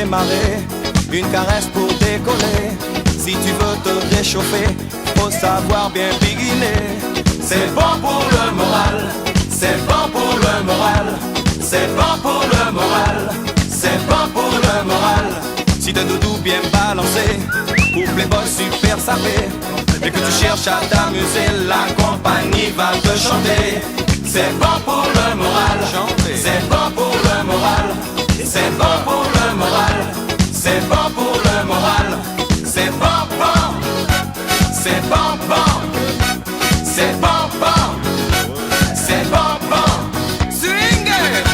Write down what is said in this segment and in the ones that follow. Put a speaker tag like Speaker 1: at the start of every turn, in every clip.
Speaker 1: démarrer, une caresse pour décoller. Si tu veux te réchauffer, faut savoir bien biguiner. C'est bon pour le moral, c'est bon pour le moral, c'est bon pour le moral, c'est bon pour le moral. Si t'as doudou bien balancé, ou playboy super sapé, et que tu cherches à t'amuser, la compagnie va te chanter. C'est bon pour le moral, c'est bon pour le moral, c'est bon pour le moral, c'est bon pour le moral, c'est bon bon, c'est bon bon, c'est bon bon, c'est bon bon. Swing it.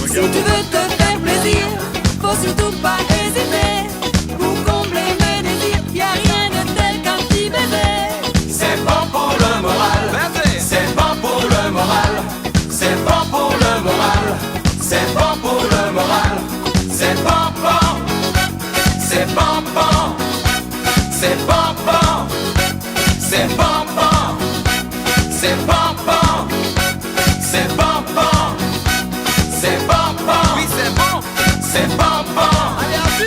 Speaker 2: Si tu veux te faire plaisir, faut surtout pas hésiter. Pour combler mes désirs, y'a rien de tel qu'un petit bébé.
Speaker 1: C'est bon pour le moral, c'est bon pour le moral, c'est bon pour le moral, c'est bon pour le moral, c'est bon bon, c'est bon bon, c'est bon bon, c'est bon bon, c'est bon bon, c'est bon bon, c'est bon bon, oui c'est bon, c'est bon bon. Allez à vue.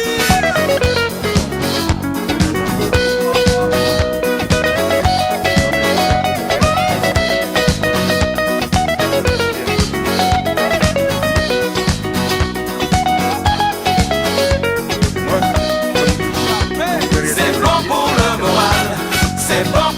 Speaker 1: C'est bon pour le moral, c'est bon